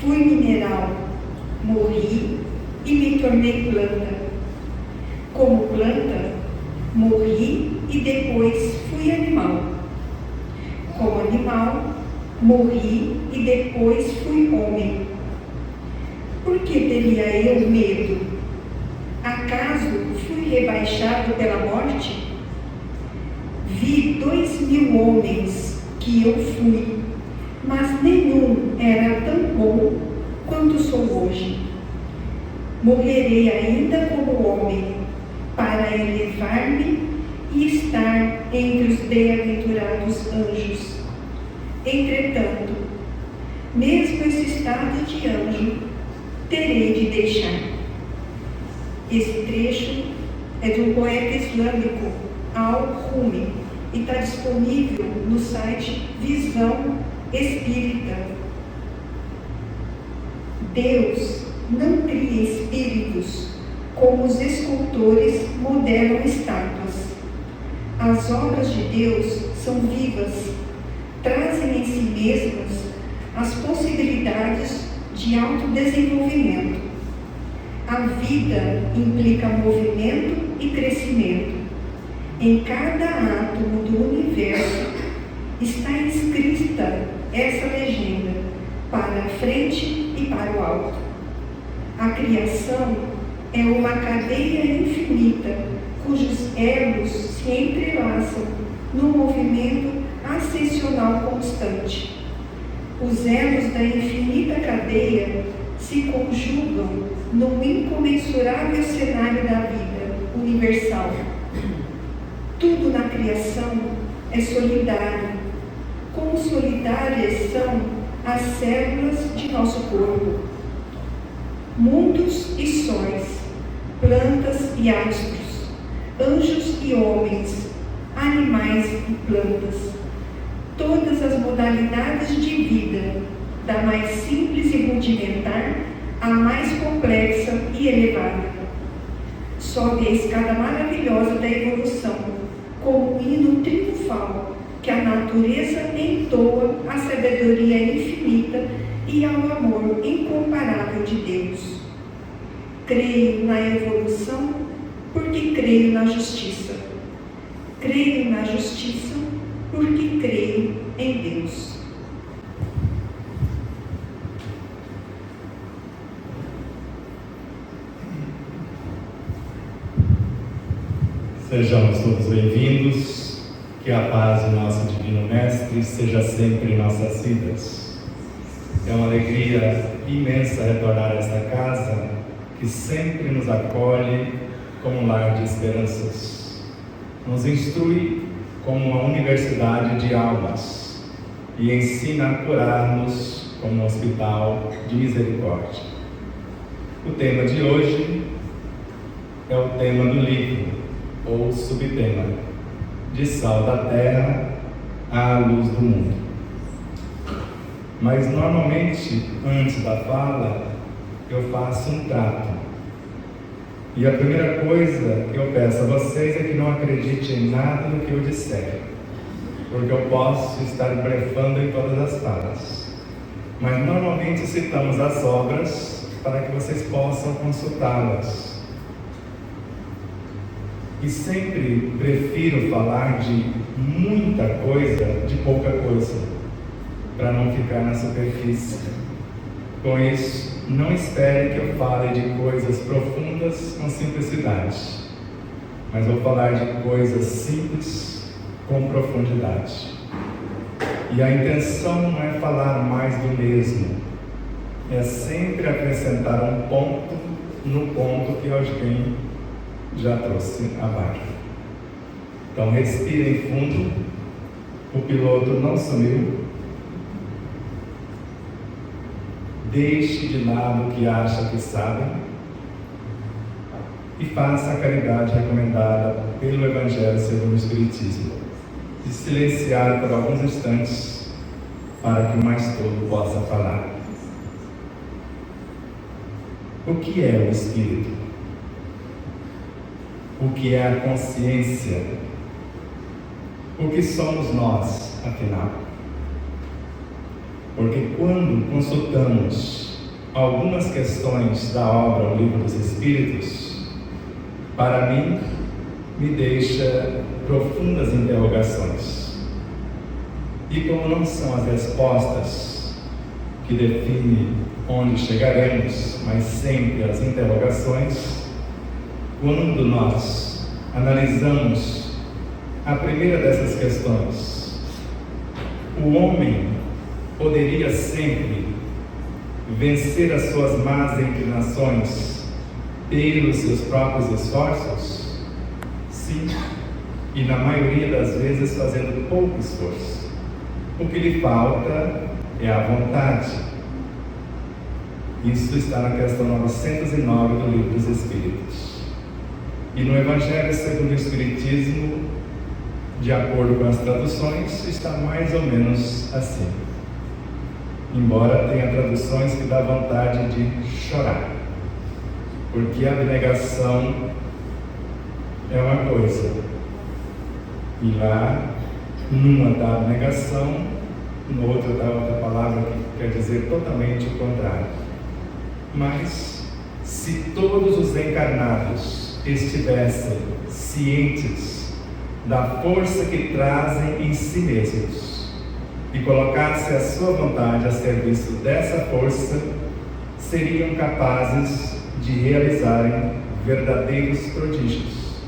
Fui mineral, morri e me tornei planta. Como planta, morri e depois fui animal. Como animal, morri e depois fui homem. Por que teria eu medo? Acaso fui rebaixado pela morte? Vi 2.000 homens que eu fui, mas nenhum era tão bom quanto sou hoje. Morrerei ainda como homem, para elevar-me e estar entre os bem-aventurados anjos. Entretanto, mesmo esse estado de anjo, terei de deixar. Esse trecho é de um poeta islâmico, Al-Rumi, e está disponível no site Visão Espírita. Deus não cria espíritos como os escultores modelam estátuas. As obras de Deus são vivas, trazem em si mesmas as possibilidades de autodesenvolvimento. A vida implica movimento e crescimento. Em cada átomo do universo está inscrita essa legenda, para a frente e para o alto. A criação é uma cadeia infinita, cujos elos se entrelaçam num movimento ascensional constante. Os elos da infinita cadeia se conjugam num incomensurável cenário da vida universal. Tudo na criação é solidário, como solidárias são as células de nosso corpo. Mundos e sóis, plantas e astros, anjos e homens, animais e plantas, todas as modalidades de vida, da mais simples e rudimentar à mais complexa e elevada. Sobe a escada maravilhosa da evolução, como um hino triunfal que a natureza entoa à sabedoria infinita e ao amor incomparável de Deus. Creio na evolução porque creio na justiça. Creio na justiça porque creio em Deus. Sejamos todos bem-vindos, que a paz do nosso Divino Mestre seja sempre em nossas vidas. É uma alegria imensa retornar a esta casa, que sempre nos acolhe como um lar de esperanças. Nos instrui como uma universidade de almas e ensina a curar-nos como um hospital de misericórdia. O tema de hoje é o tema do livro, ou subtema, de sal da terra à luz do mundo. Mas normalmente, antes da fala, eu faço um trato. E a primeira coisa que eu peço a vocês é que não acreditem em nada do que eu disser, porque eu posso estar blefando em todas as falas. Mas normalmente citamos as obras para que vocês possam consultá-las. E sempre prefiro falar de muita coisa, de pouca coisa, para não ficar na superfície. Com isso, não espere que eu fale de coisas profundas com simplicidade, mas vou falar de coisas simples com profundidade. E a intenção não é falar mais do mesmo, é sempre acrescentar um ponto no ponto que alguém já trouxe abaixo. Então respirem fundo, o piloto não sumiu. Deixe de lado o que acha que sabe e faça a caridade recomendada pelo Evangelho segundo o Espiritismo, de silenciar por alguns instantes para que o mais todo possa falar. O que é o Espírito? O que é a consciência? O que somos nós, afinal? Porque quando consultamos algumas questões da obra O Livro dos Espíritos, para mim, me deixa profundas interrogações. E como não são as respostas que definem onde chegaremos, mas sempre as interrogações, quando nós analisamos a primeira dessas questões, o homem poderia sempre vencer as suas más inclinações pelos seus próprios esforços? Sim, e na maioria das vezes fazendo pouco esforço. O que lhe falta é a vontade. Isso está na questão 909 do Livro dos Espíritos. E no Evangelho segundo o Espiritismo, de acordo com as traduções, está mais ou menos assim. Embora tenha traduções que dá vontade de chorar, porque a abnegação é uma coisa, e lá, numa da abnegação, no outro dá outra palavra que quer dizer totalmente o contrário. Mas, se todos os encarnados estivessem cientes da força que trazem em si mesmos e colocassem a sua vontade a serviço dessa força, seriam capazes de realizarem verdadeiros prodígios,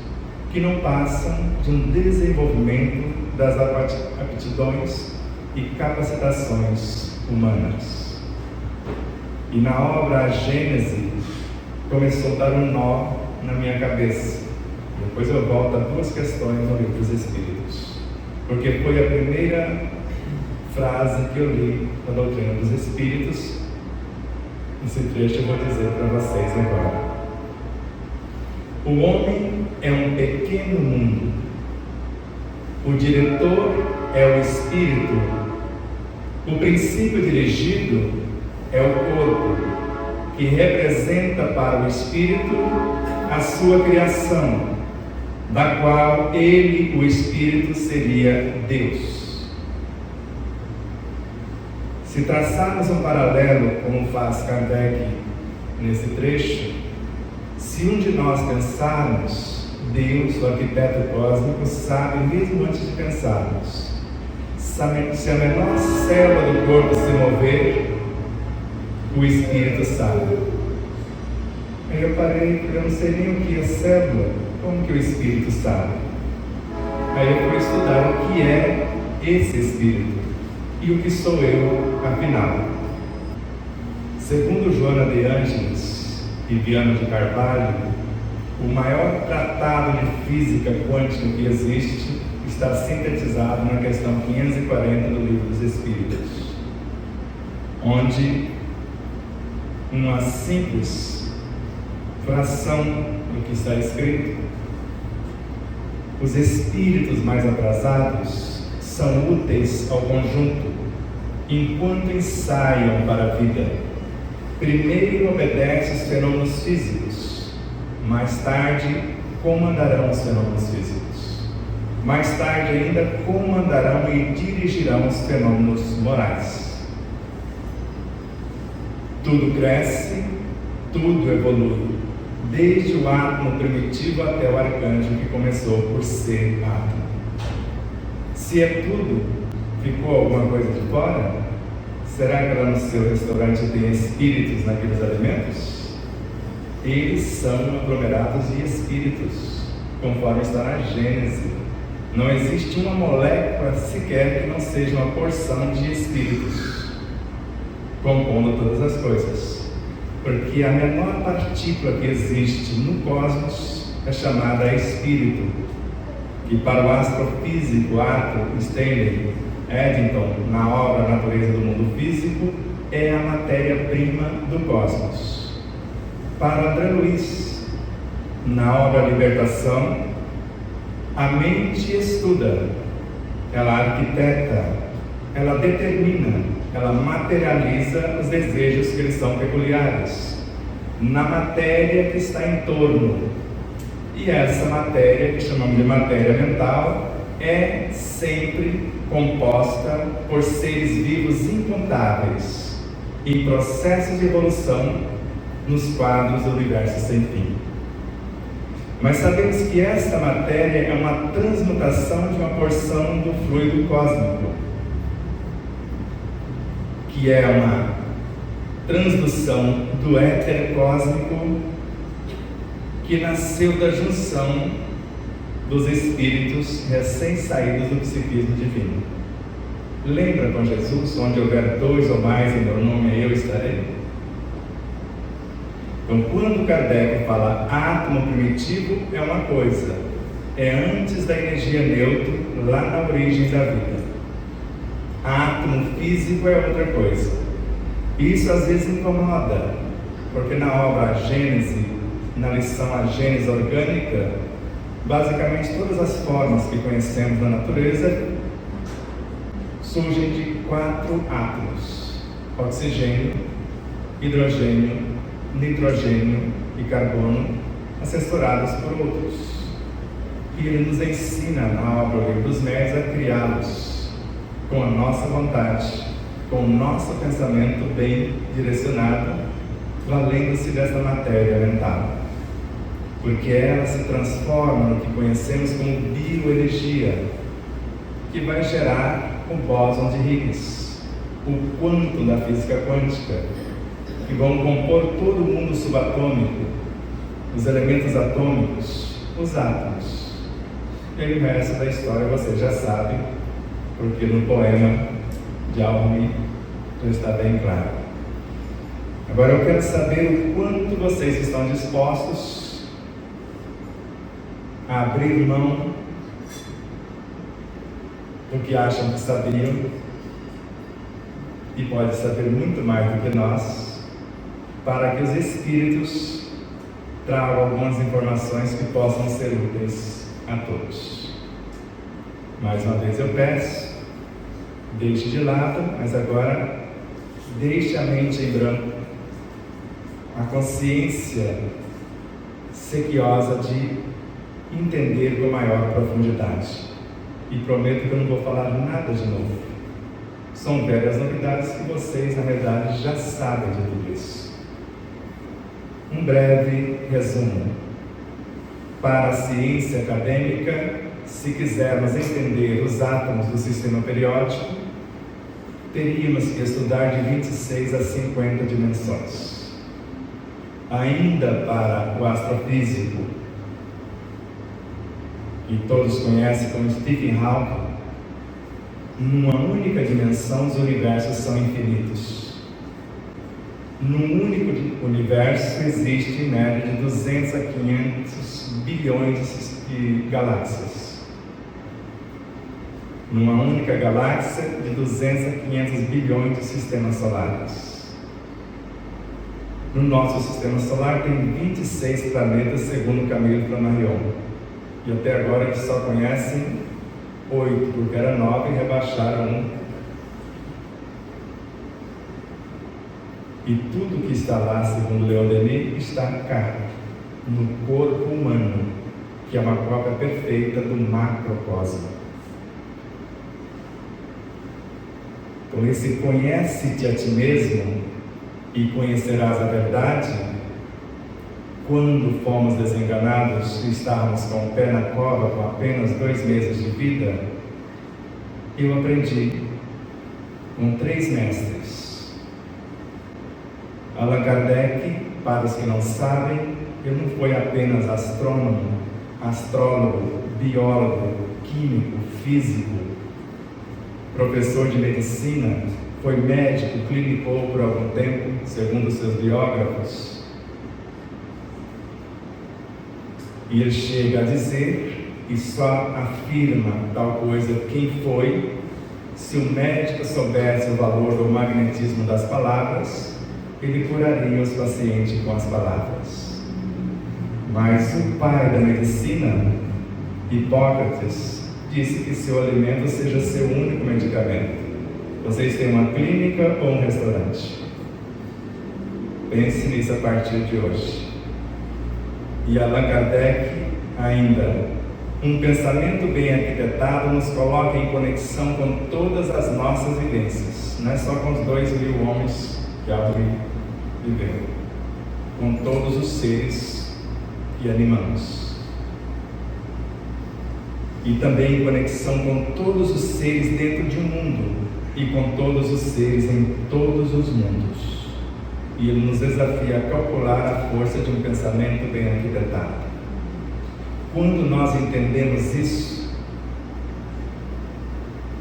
que não passam de um desenvolvimento das aptidões e capacitações humanas. E na obra A Gênese começou a dar um nó na minha cabeça. Depois eu volto a duas questões no Livro dos Espíritos, porque foi a primeira frase que eu li na Doutrina dos Espíritos. Esse trecho eu vou dizer para vocês agora. O homem é um pequeno mundo. O diretor é o espírito. O princípio dirigido é o corpo, que representa para o espírito a sua criação, da qual ele, o espírito, seria Deus. Se traçarmos um paralelo, como faz Kardec nesse trecho, se um de nós pensarmos, Deus, o arquiteto cósmico, sabe mesmo antes de pensarmos. Se a menor célula do corpo se mover, o espírito sabe. Aí eu parei, eu não sei nem o que é célula, como que o espírito sabe? Aí eu fui estudar o que é esse espírito e o que sou eu, afinal. Segundo Joana de Ângeles e Viana de Carvalho, o maior tratado de física quântica que existe está sintetizado na questão 540 do Livro dos Espíritos, onde uma simples fração do que está escrito: os espíritos mais atrasados são úteis ao conjunto enquanto ensaiam para a vida. Primeiro obedecem os fenômenos físicos, mais tarde comandarão os fenômenos físicos, mais tarde ainda comandarão e dirigirão os fenômenos morais. Tudo cresce, tudo evolui, desde o átomo primitivo até o arcanjo que começou por ser átomo. Se é tudo, ficou alguma coisa de fora? Será que lá no seu restaurante tem espíritos naqueles alimentos? Eles são aglomerados de espíritos, conforme está na Gênese. Não existe uma molécula sequer que não seja uma porção de espíritos, compondo todas as coisas. Porque a menor partícula que existe no cosmos é chamada espírito, que para o astrofísico Arthur Stanley Eddington, na obra Natureza do Mundo Físico, é a matéria-prima do cosmos. Para André Luiz, na obra Libertação, a mente estuda, ela arquiteta, ela determina, ela materializa os desejos que lhes são peculiares na matéria que está em torno. E essa matéria, que chamamos de matéria mental, é sempre composta por seres vivos incontáveis, em processos de evolução nos quadros do universo sem fim. Mas sabemos que esta matéria é uma transmutação de uma porção do fluido cósmico, que é uma transdução do éter cósmico que nasceu da junção dos espíritos recém-saídos do psiquismo divino. Lembra com Jesus, onde houver 2 ou mais em meu nome, eu estarei? Então, quando Kardec fala átomo primitivo, é uma coisa, é antes da energia nêutron, lá na origem da vida. Átomo físico é outra coisa. Isso às vezes incomoda, porque na obra A Gênese, na lição A Gênese Orgânica, basicamente todas as formas que conhecemos na natureza surgem de 4 átomos: oxigênio, hidrogênio, nitrogênio e carbono, assessorados por outros. E ele nos ensina na obra O Livro dos Médios a criá-los com a nossa vontade, com o nosso pensamento bem direcionado, valendo-se desta matéria mental, porque ela se transforma no que conhecemos como bioenergia, que vai gerar o bóson de Higgs, o quantum da física quântica, que vão compor todo o mundo subatômico, os elementos atômicos, os átomos. E o resto da história você já sabe, porque no poema de Al-Rumi já está bem claro. Agora eu quero saber o quanto vocês estão dispostos a abrir mão do que acham que sabiam, e pode saber muito mais do que nós, para que os espíritos tragam algumas informações que possam ser úteis a todos. Mais uma vez eu peço, deixe de lado, mas agora deixe a mente em branco, a consciência sequiosa de entender com maior profundidade. E prometo que eu não vou falar nada de novo. São velhas novidades que vocês, na verdade, já sabem de tudo isso. Um breve resumo. Para a ciência acadêmica, se quisermos entender os átomos do sistema periódico, teríamos que estudar de 26 a 50 dimensões. Ainda para o astrofísico, que todos conhecem como Stephen Hawking, numa única dimensão os universos são infinitos. Num único universo existe em média de 200 a 500 bilhões de galáxias. Numa única galáxia, de 200 a 500 bilhões de sistemas solares. No nosso sistema solar tem 26 planetas, segundo Camilo Flammarion. E até agora eles só conhecem 8, porque era 9 e rebaixaram 1. E tudo que está lá, segundo Leon Denis, está cá, no corpo humano, que é uma cópia perfeita do macrocosmo. Então esse conhece-te a ti mesmo e conhecerás a verdade. Quando fomos desenganados e estávamos com o pé na cova com apenas 2 meses de vida, eu aprendi com 3 mestres. Allan Kardec, para os que não sabem, ele não foi apenas astrônomo, astrólogo, biólogo, químico, físico, professor de medicina, foi médico, clinicou por algum tempo, segundo seus biógrafos. E ele chega a dizer, e só afirma tal coisa quem foi, se o médico soubesse o valor do magnetismo das palavras, ele curaria os pacientes com as palavras. Mas o pai da medicina, Hipócrates, disse que seu alimento seja seu único medicamento. Vocês têm uma clínica ou um restaurante? Pense nisso a partir de hoje. E Allan Kardec ainda, um pensamento bem arquitetado nos coloca em conexão com todas as nossas vivências, não é só com os 2.000 homens que Audrey viveu, com todos os seres que animamos. E também em conexão com todos os seres dentro de um mundo e com todos os seres em todos os mundos. E ele nos desafia a calcular a força de um pensamento bem arquitetado. Quando nós entendemos isso,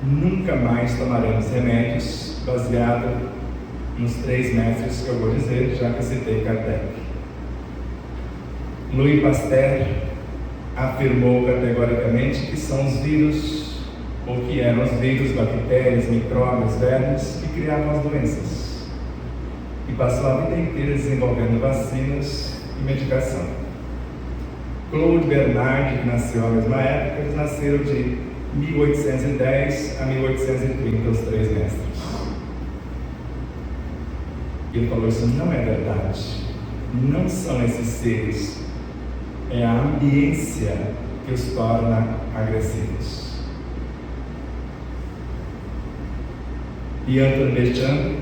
nunca mais tomaremos remédios baseado nos 3 mestres que eu vou dizer, já que citei Kardec. Louis Pasteur afirmou categoricamente que são os vírus, ou que eram os vírus, bactérias, micróbios, vermes, que criavam as doenças. E passou a vida inteira desenvolvendo vacinas e medicação. Claude Bernard, que nasceu à mesma época, eles nasceram de 1810 a 1830, os 3 mestres. E ele falou: isso não é verdade. Não são esses seres. É a ambiência que os torna agressivos. E Antoine Béchamp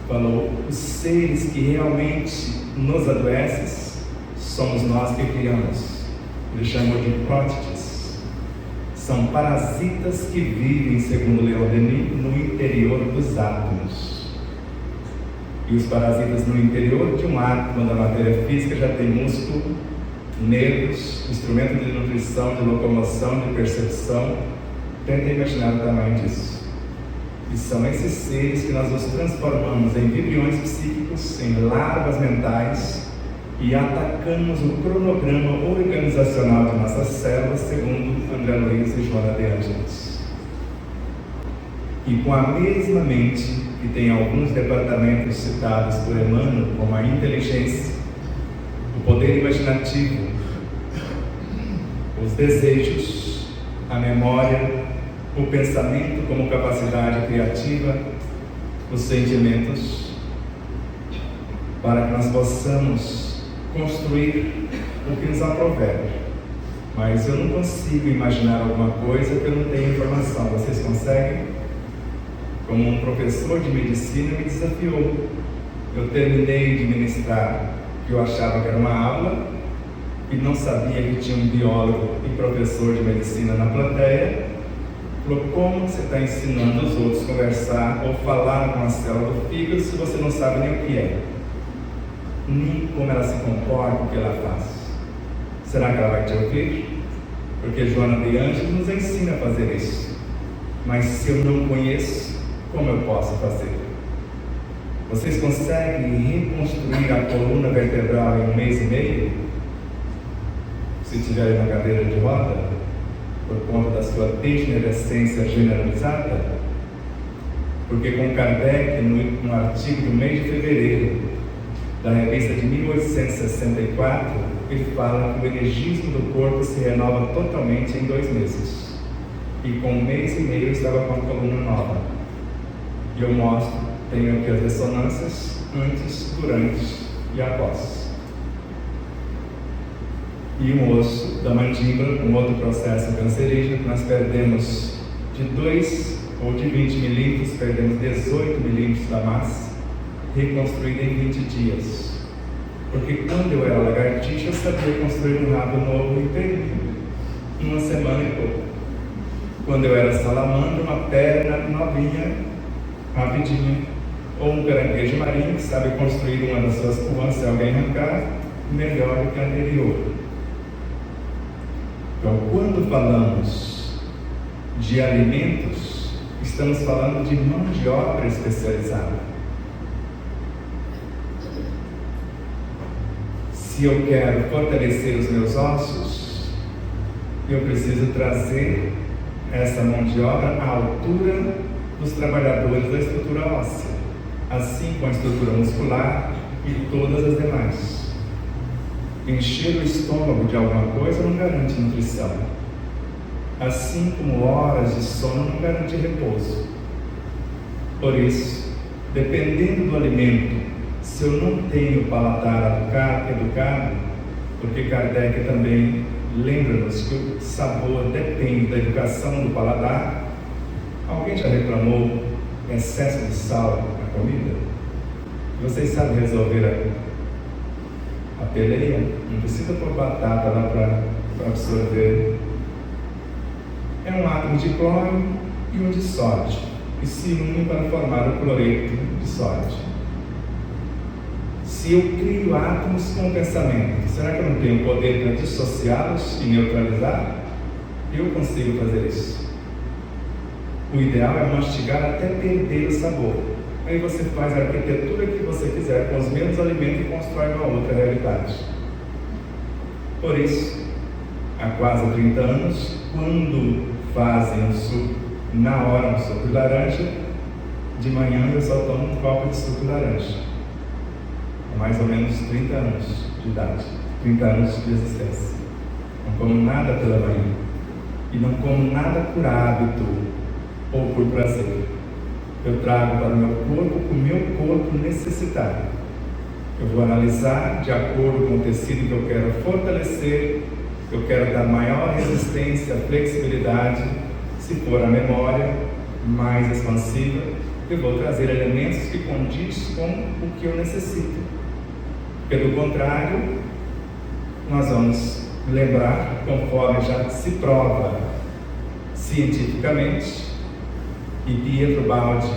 falou: os seres que realmente nos adoecem somos nós que criamos. Ele chamou de prótides. São parasitas que vivem, segundo Leon Denis, no interior dos átomos. E os parasitas no interior de um átomo da matéria física já tem músculo, nervos, instrumento de nutrição, de locomoção, de percepção. Tenta imaginar o tamanho disso. E são esses seres que nós nos transformamos em vibriões psíquicos, em larvas mentais, e atacamos o cronograma organizacional de nossas células, segundo André Luiz e Joana de Ângeles. E com a mesma mente que tem alguns departamentos citados por Emmanuel, como a inteligência, o poder imaginativo, os desejos, a memória, o pensamento como capacidade criativa, os sentimentos, para que nós possamos construir o que nos aprouver. Mas eu não consigo imaginar alguma coisa que eu não tenho informação. Vocês conseguem? Como um professor de medicina me desafiou. Eu terminei de ministrar o que eu achava que era uma aula e não sabia que tinha um biólogo e professor de medicina na plateia. Falou: como você está ensinando os outros a conversar ou falar com a célula do fígado se você não sabe nem o que é? Nem como ela se comporta, o que ela faz. Será que ela vai te ouvir? Porque Joana de Ângeles nos ensina a fazer isso. Mas se eu não conheço, como eu posso fazer? Vocês conseguem reconstruir a coluna vertebral em 1 mês e meio? Se tiverem uma cadeira de roda, por conta da sua degenerescência generalizada? Porque com Kardec, no artigo do mês de fevereiro da revista de 1864, ele fala que o energismo do corpo se renova totalmente em 2 meses. E com 1 mês e meio eu estava com a coluna nova. E eu mostro, tenho aqui as ressonâncias antes, durante e após. E um osso da mandíbula, um outro processo cancerígeno, que nós perdemos de 2 ou de 20 milímetros, perdemos 18 milímetros da massa, reconstruída em 20 dias. Porque quando eu era lagartixa, eu sabia construir um rabo novo inteirinho, em 1 semana e pouco. Quando eu era salamandra, uma perna novinha, rapidinho. Ou um caranguejo marinho, que sabe construir uma das suas pulgas, se alguém arrancar, melhor do que a anterior. Então, quando falamos de alimentos, estamos falando de mão de obra especializada. Se eu quero fortalecer os meus ossos, eu preciso trazer essa mão de obra à altura dos trabalhadores da estrutura óssea, assim com a estrutura muscular e todas as demais. Encher o estômago de alguma coisa não garante nutrição, assim como horas de sono não garante repouso. Por isso, dependendo do alimento, se eu não tenho paladar educado, porque Kardec também lembra-nos que o sabor depende da educação do paladar. Alguém já reclamou excesso de sal na comida? Vocês sabem resolver a peleia? Não precisa pôr batata lá para absorver. É um átomo de cloro e um de sódio, que se unem para formar o cloreto de sódio. Se eu crio átomos com pensamento, será que eu não tenho poder para dissociá-los e neutralizar? Eu consigo fazer isso. O ideal é mastigar até perder o sabor. Aí você faz a arquitetura que você quiser com os mesmos alimentos e constrói uma outra realidade. Por isso, há quase 30 anos, quando fazem um suco, na hora um suco de laranja, de manhã eu só tomo um copo de suco de laranja. Há mais ou menos 30 anos de idade, 30 anos de existência. Não como nada pela manhã. E não como nada por hábito ou por prazer. Eu trago para o meu corpo o que o meu corpo necessitar. Eu vou analisar de acordo com o tecido que eu quero fortalecer, eu quero dar maior resistência, flexibilidade. Se for a memória mais expansiva, eu vou trazer elementos que condiz com o que eu necessito. Pelo contrário, nós vamos lembrar, conforme já se prova cientificamente, e Pietro Baldi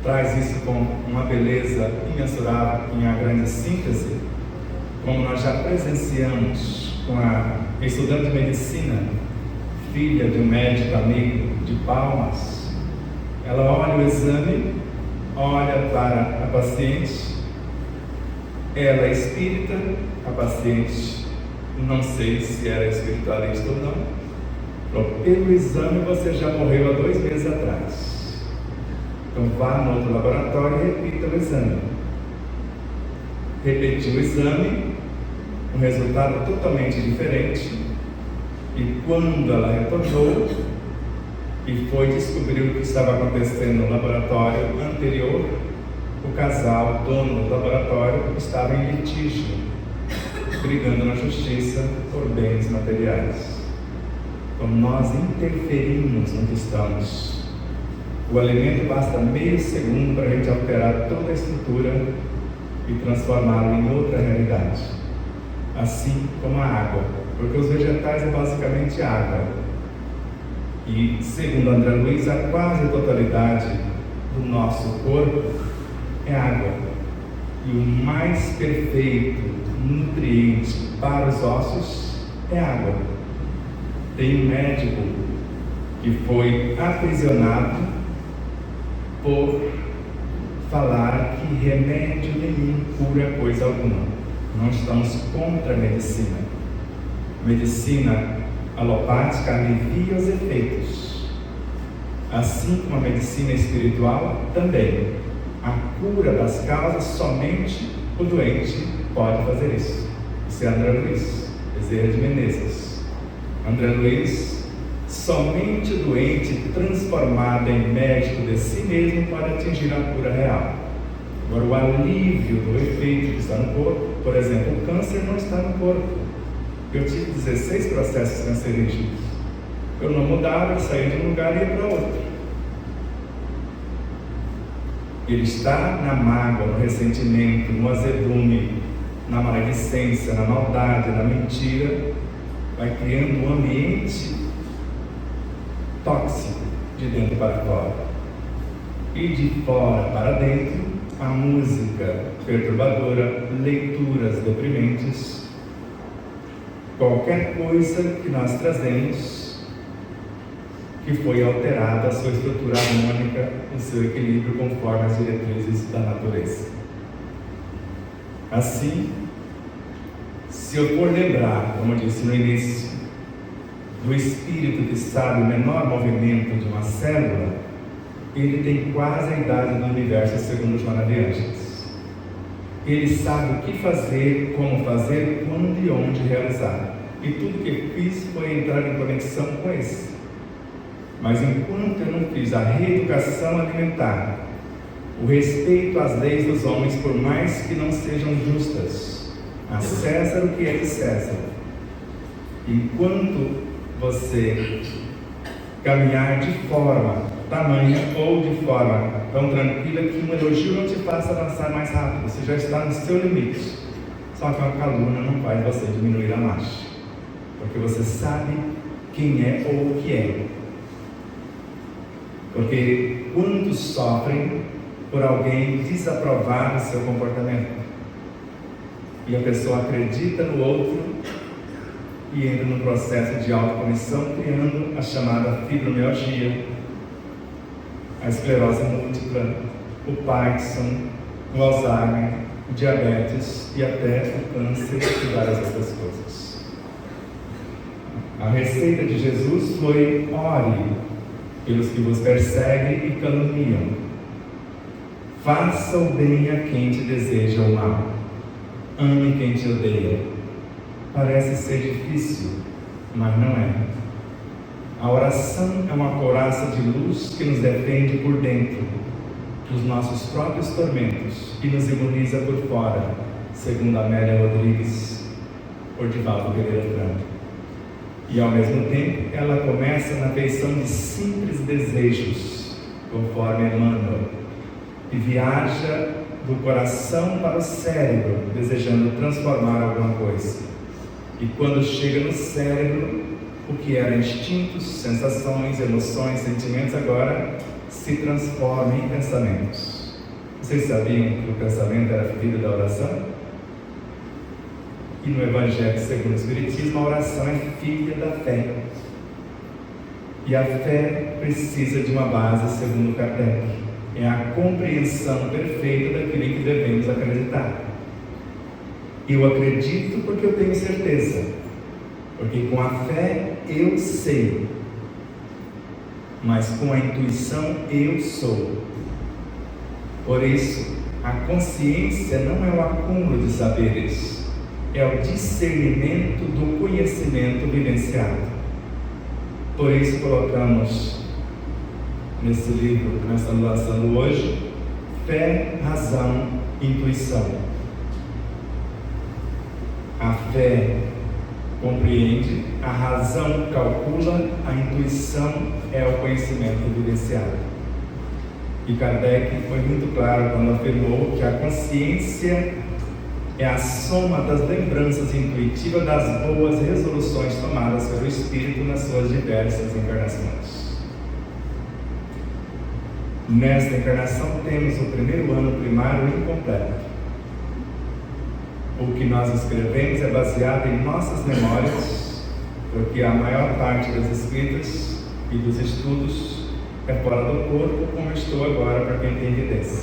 traz isso com uma beleza imensurável em A Grande Síntese, como nós já presenciamos com a estudante de medicina, filha de um médico amigo de Palmas. Ela olha o exame, olha para a paciente, ela é espírita, a paciente não sei se era espiritualista ou não. Pelo exame você já morreu há 2 meses atrás. Então vá no outro laboratório e repita o exame. Repetiu o exame, um resultado totalmente diferente. E quando ela retornou e foi descobrir o que estava acontecendo no laboratório anterior, o casal, dono do laboratório, estava em litígio, brigando na justiça por bens materiais. Então nós interferimos no que estamos. O alimento basta meio segundo para a gente alterar toda a estrutura e transformá-lo em outra realidade. Assim como a água, porque os vegetais é basicamente água. E segundo André Luiz, a quase totalidade do nosso corpo é água. E o mais perfeito nutriente para os ossos é água. Tem um médico que foi aprisionado por falar que remédio nenhum cura coisa alguma. Não estamos contra a medicina. Medicina alopática alivia os efeitos. Assim como a medicina espiritual também. A cura das causas, somente o doente pode fazer isso. Isso é André Luiz, Bezerra de Menezes. André Luiz, somente o doente transformado em médico de si mesmo pode atingir a cura real. Agora, o alívio do efeito que está no corpo, por exemplo, o câncer não está no corpo. Eu tive 16 processos cancerígenos. Eu não mudava, eu saía de um lugar e ia para outro. Ele está na mágoa, no ressentimento, no azedume, na maledicência, na maldade, na mentira. Vai criando um ambiente tóxico de dentro para fora. E de fora para dentro, a música perturbadora, leituras deprimentes, qualquer coisa que nós trazemos que foi alterada a sua estrutura harmônica, o seu equilíbrio conforme as diretrizes da natureza. Assim, se eu for lembrar, como eu disse no início, do espírito que sabe o menor movimento de uma célula, ele tem quase a idade do universo segundo Joana de Ângeles. Ele sabe o que fazer, como fazer, quando e onde realizar. E tudo que fiz foi entrar em conexão com esse. Mas enquanto eu não fiz a reeducação alimentar, o respeito às leis dos homens, por mais que não sejam justas, a César o que é de César. Enquanto você caminhar de forma tamanha ou de forma tão tranquila que um elogio não te faça avançar mais rápido. Você já está no seu limite. Só que uma calúnia não faz você diminuir a marcha, porque você sabe quem é ou o que é. Porque quantos sofrem por alguém desaprovar o seu comportamento? E a pessoa acredita no outro e entra no processo de autopunição, criando a chamada fibromialgia, a esclerose múltipla, o Parkinson, o Alzheimer, o diabetes e até o câncer e várias outras coisas. A receita de Jesus foi: ore pelos que vos perseguem e caluniam. Faça o bem a quem te deseja o mal. Ame quem te odeia. Parece ser difícil, mas não é. A oração é uma couraça de luz que nos defende por dentro dos nossos próprios tormentos e nos imuniza por fora, segundo Amélia Rodrigues, Ordivaldo Pereira Franco. E ao mesmo tempo, ela começa na feição de simples desejos, conforme Emmanuel, e viaja do coração para o cérebro, desejando transformar alguma coisa. E quando chega no cérebro, o que era instintos, sensações, emoções, sentimentos, agora se transforma em pensamentos. Vocês sabiam que o pensamento era filho da oração? E no Evangelho segundo o Espiritismo, a oração é filha da fé. E a fé precisa de uma base, segundo Kardec. É a compreensão perfeita daquilo em que devemos acreditar. Eu acredito porque eu tenho certeza. Porque com a fé eu sei. Mas com a intuição eu sou. Por isso, a consciência não é o acúmulo de saberes, é o discernimento do conhecimento vivenciado. Por isso colocamos nesse livro que nós estamos lançando hoje, fé, razão, intuição. A fé compreende, a razão calcula, a intuição é o conhecimento vivenciado. E Kardec foi muito claro quando afirmou que a consciência é a soma das lembranças intuitivas das boas resoluções tomadas pelo Espírito nas suas diversas encarnações. Nesta encarnação temos o primeiro ano primário incompleto. O que nós escrevemos é baseado em nossas memórias, porque a maior parte das escritas e dos estudos é fora do corpo, como estou agora para quem tem evidência.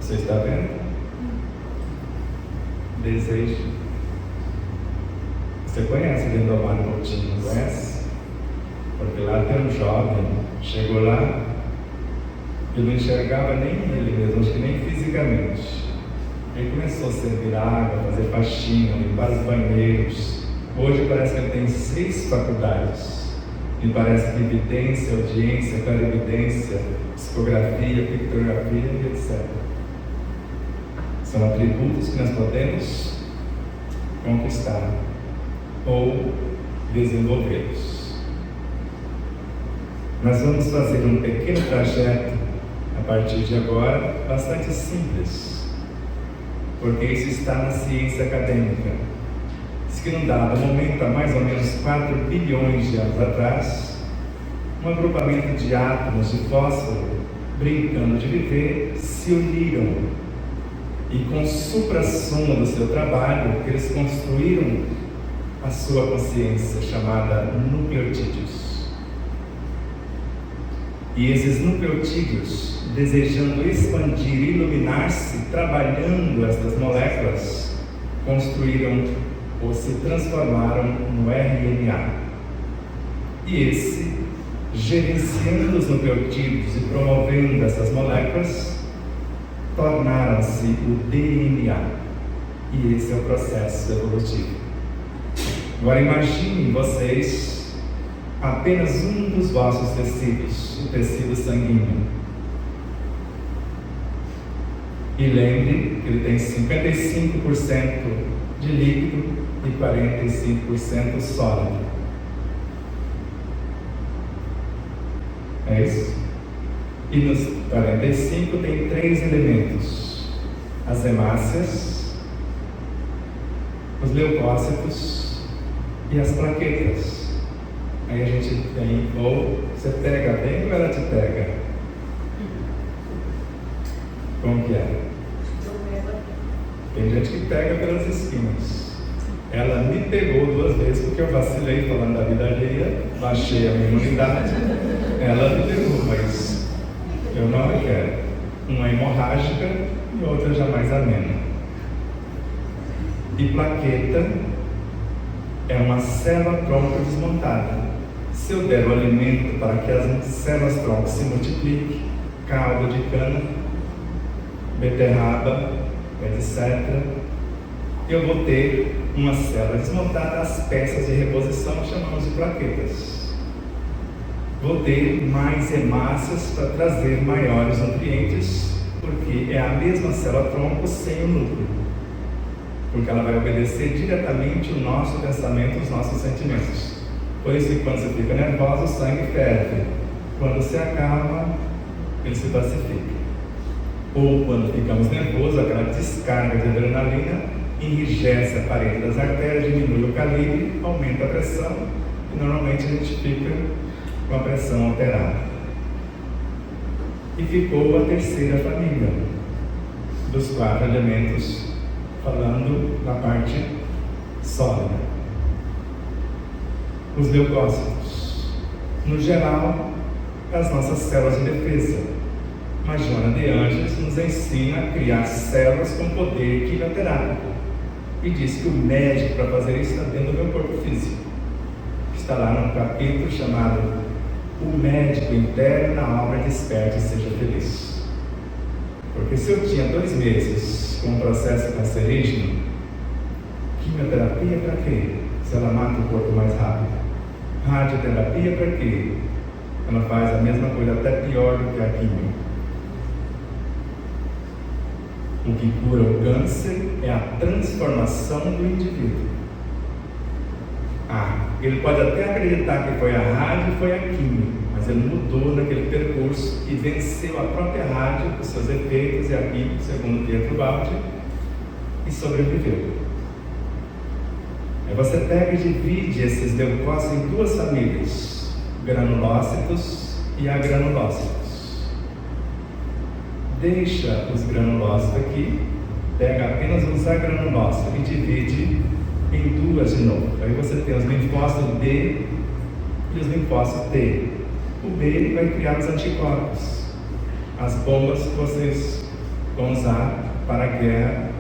Você está vendo? Desejo. Você conhece Lindomar Coutinho, não conhece? Porque lá tem um jovem, chegou lá e não enxergava nem ele mesmo, acho que nem fisicamente. Ele começou a servir água, fazer faxina, limpar os banheiros. Hoje parece que ele tem 6 faculdades. Me parece que evidência, audiência, clarividência, psicografia, pictografia e etc. São atributos que nós podemos conquistar ou desenvolvê-los. Nós vamos fazer um pequeno trajeto a partir de agora, bastante simples, porque isso está na ciência acadêmica. Diz que num dado momento, há mais ou menos 4 bilhões de anos atrás, um agrupamento de átomos de fósforo, brincando de viver, se uniram e com o suprassumo do seu trabalho, eles construíram a sua consciência, chamada nucleotídeos. E esses nucleotídeos, desejando expandir e iluminar-se, trabalhando estas moléculas, construíram ou se transformaram no RNA. E esse, gerenciando os nucleotídeos e promovendo essas moléculas, tornaram-se o DNA. E esse é o processo evolutivo. Agora imaginem vocês apenas um dos vossos tecidos, o tecido sanguíneo. E lembre que ele tem 55% de líquido e 45% sólido. É isso? E nos 45 tem 3 elementos: as hemácias, os leucócitos e as plaquetas. Aí a gente tem, ou você pega bem ou ela te pega? Como que é? Tem gente que pega pelas esquinas. Ela me pegou 2 vezes porque eu vacilei falando da vida alheia, baixei a minha imunidade. Ela me pegou, mas eu não a quero. Uma hemorrágica e outra jamais amena. E plaqueta é uma célula tronco desmontada. Se eu der o alimento para que as células tronco se multipliquem, caldo de cana, beterraba, etc., eu vou ter uma célula desmontada, as peças de reposição chamamos de plaquetas. Vou ter mais hemácias para trazer maiores nutrientes, porque é a mesma célula tronco sem o núcleo, porque ela vai obedecer diretamente o nosso pensamento, os nossos sentimentos. Por isso que quando você fica nervosa, o sangue ferve. Quando se acalma, ele se pacifica. Ou quando ficamos nervosos, aquela descarga de adrenalina enrijece a parede das artérias, diminui o calibre, aumenta a pressão e normalmente a gente fica com a pressão alterada. E ficou a terceira família dos 4 elementos, falando da parte sólida. Os leucócitos, no geral, as nossas células de defesa. Mas Joana de Ângeles nos ensina a criar células com poder quimioterápico. E diz que o médico para fazer isso está dentro do meu corpo físico. Está lá num capítulo chamado O Médico Interno na obra Desperte e Seja Feliz. Porque se eu tinha 2 meses com um processo cancerígeno, quimioterapia para quê? Se ela mata o corpo mais rápido. Radioterapia para quê? Ela faz a mesma coisa, até pior do que a quimio. O que cura o câncer é a transformação do indivíduo. Ele pode até acreditar que foi a rádio e foi a quimio, mas ele mudou naquele percurso e venceu a própria rádio, os seus efeitos e a quimio, segundo Pietro Baldi, e sobreviveu. Aí você pega e divide esses leucócitos em 2 famílias, granulócitos e agranulócitos. Deixa os granulócitos aqui, pega apenas os agranulócitos e divide em 2 de novo. Aí você tem os linfócitos B e os linfócitos T. O B vai criar os anticorpos, as bombas que vocês vão usar para a guerra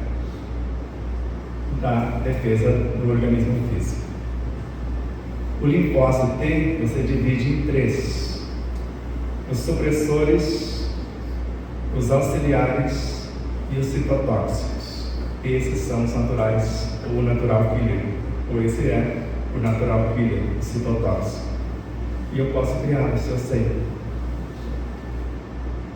da defesa do organismo físico. O linfócito T você divide em 3: os supressores, os auxiliares e os citotóxicos. Esses são os naturais, ou o natural killer, ou esse é o natural killer, o citotóxico. E eu posso criá-lo se eu sei.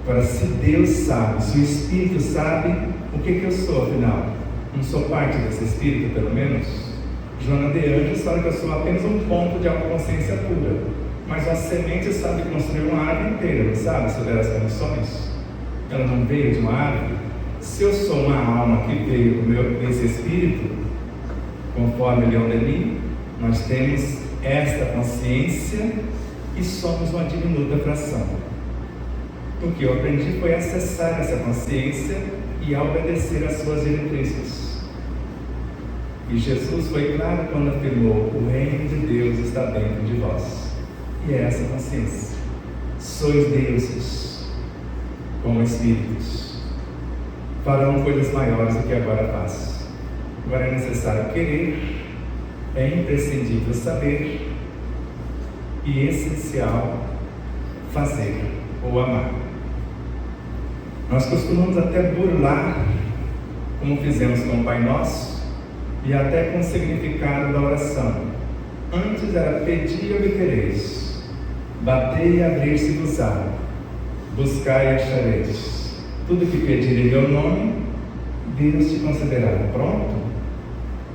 Agora, se Deus sabe, se o Espírito sabe, o que eu sou afinal? Não sou parte desse Espírito, pelo menos? Joana de Ângeles fala que eu sou apenas um ponto de autoconsciência pura. Mas a semente sabe construir uma árvore inteira, não sabe, sobre as condições? Ela não veio de uma árvore. Se eu sou uma alma que veio desse Espírito, conforme Leon Denis, nós temos esta consciência e somos uma diminuta fração. O que eu aprendi foi acessar essa consciência e a obedecer às suas diretrizes. E Jesus foi claro quando afirmou: o reino de Deus está dentro de vós. E é essa consciência. Sois deuses, como espíritos. Farão coisas maiores do que agora faço. Agora é necessário querer, é imprescindível saber e essencial fazer ou amar. Nós costumamos até burlar, como fizemos com o Pai Nosso, e até com o significado da oração. Antes era pedir e obtereis, bater e abrir-se-vos-á, buscar e achareis. Tudo que pedir em meu nome, Deus te concederá. Pronto?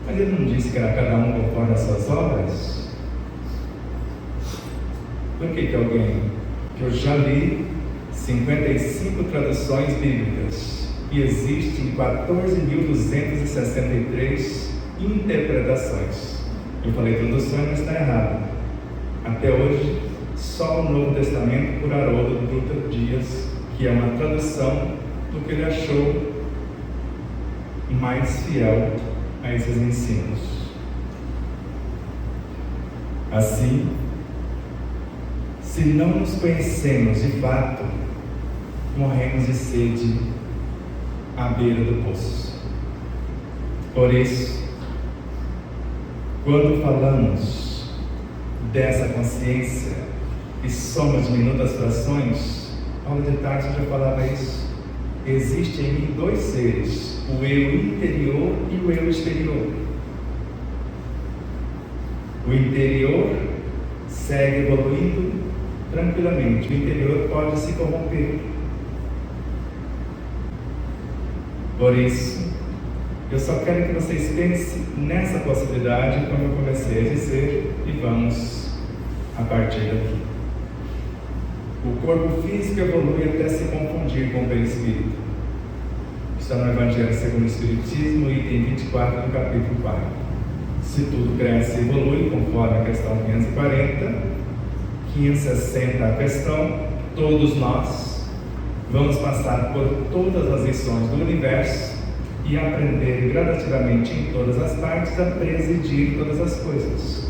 Mas ele não disse que era cada um conforme as suas obras? Por que alguém que eu já li 55 traduções bíblicas e existem 14.263 interpretações. Eu falei traduções, mas está errado. Até hoje, só o Novo Testamento por Haroldo Dutra Dias, que é uma tradução do que ele achou mais fiel a esses ensinos. Assim, se não nos conhecemos de fato, morremos de sede à beira do poço. Por isso, quando falamos dessa consciência e somos diminutas frações, aula de tarde já falava isso. Existe em mim dois seres, o eu interior e o eu exterior. O interior segue evoluindo tranquilamente, o interior pode se corromper. Por isso, eu só quero que vocês pensem nessa possibilidade, como eu comecei a dizer, e vamos a partir daqui. O corpo físico evolui até se confundir com o perispírito. Está no Evangelho segundo o Espiritismo, item 24 do capítulo 4. Se tudo cresce e evolui, conforme a questão 540, 560 a questão, todos nós vamos passar por todas as lições do universo e aprender gradativamente em todas as partes a presidir todas as coisas.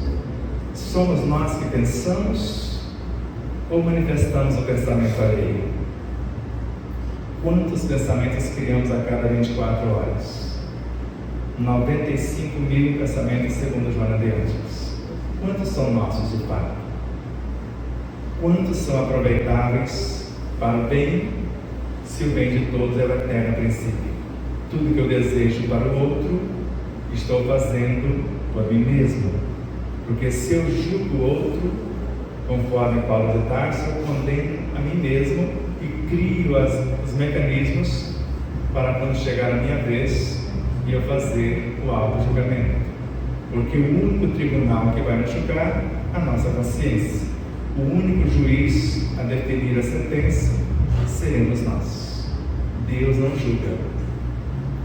Somos nós que pensamos ou manifestamos o pensamento alheio? Quantos pensamentos criamos a cada 24 horas? 95 mil pensamentos segundo Joana de Ângeles. Quantos são nossos de fato? Quantos são aproveitáveis para o bem, se o bem de todos é o eterno princípio? Tudo que eu desejo para o outro, estou fazendo por mim mesmo. Porque se eu julgo o outro, conforme Paulo de Tarso, eu condeno a mim mesmo e crio os mecanismos para quando chegar a minha vez e eu fazer o auto-julgamento. Porque o único tribunal que vai nos julgar é a nossa consciência. O único juiz a definir a sentença seremos nós. Deus não julga,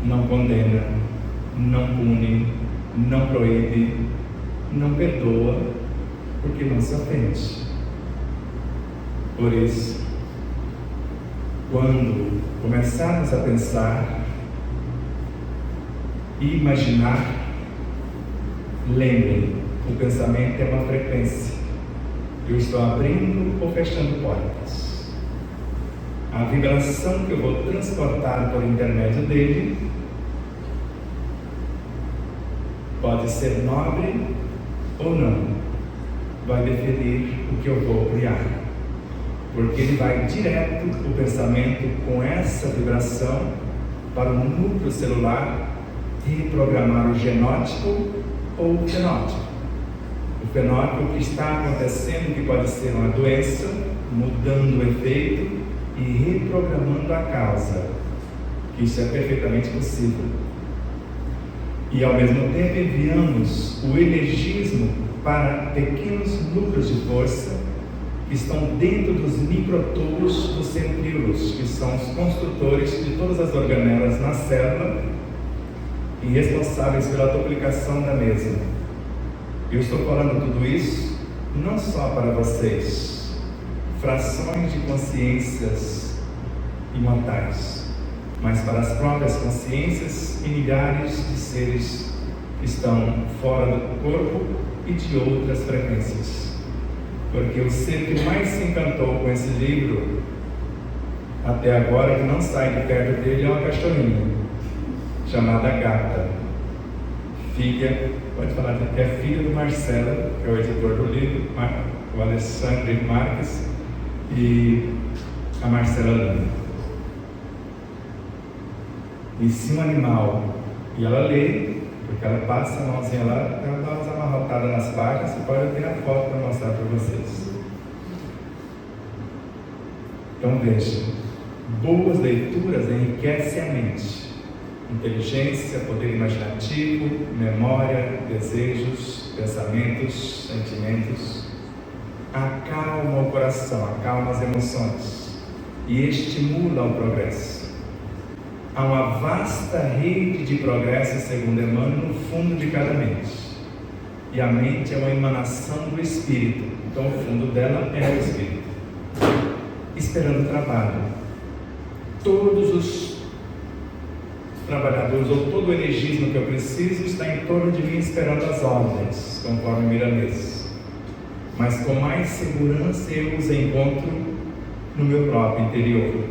não condena, não pune, não proíbe, não perdoa, porque não se ofende. Por isso, quando começarmos a pensar e imaginar, lembrem, o pensamento é uma frequência. Eu estou abrindo ou fechando portas. A vibração que eu vou transportar por intermédio dele pode ser nobre ou não, vai definir o que eu vou criar, porque ele vai direto, o pensamento, com essa vibração para o núcleo celular, reprogramar o genótipo ou o fenótipo. O fenótipo que está acontecendo, que pode ser uma doença, mudando o efeito e reprogramando a causa, que isso é perfeitamente possível. E ao mesmo tempo enviamos o energismo para pequenos núcleos de força que estão dentro dos microtubos dos centríolos, que são os construtores de todas as organelas na célula e responsáveis pela duplicação da mesma. Eu estou falando tudo isso não só para vocês, frações de consciências imortais, mas para as próprias consciências e milhares de seres que estão fora do corpo e de outras frequências. Porque o ser que mais se encantou com esse livro até agora, que não sai de perto dele, é uma cachorrinha chamada Gata, filha, pode falar que é filha do Marcelo, que é o editor do livro, o Alexandre Marques e a Marcela Lima. E se um animal, e ela lê, porque ela passa a mãozinha lá, ela dá umas amarrotadas nas páginas, você pode ter a foto para mostrar para vocês. Então veja, boas leituras enriquecem a mente. Inteligência, poder imaginativo, memória, desejos, pensamentos, sentimentos. acalma o coração, acalma as emoções e estimula o progresso. Há uma vasta rede de progresso, segundo Emmanuel, no fundo de cada mente. E a mente é uma emanação do Espírito. Então o fundo dela é o Espírito. Esperando o trabalho. Todos os trabalhadores, ou todo o energismo que eu preciso, está em torno de mim esperando as ordens, conforme Miramês. Mas com mais segurança eu os encontro no meu próprio interior.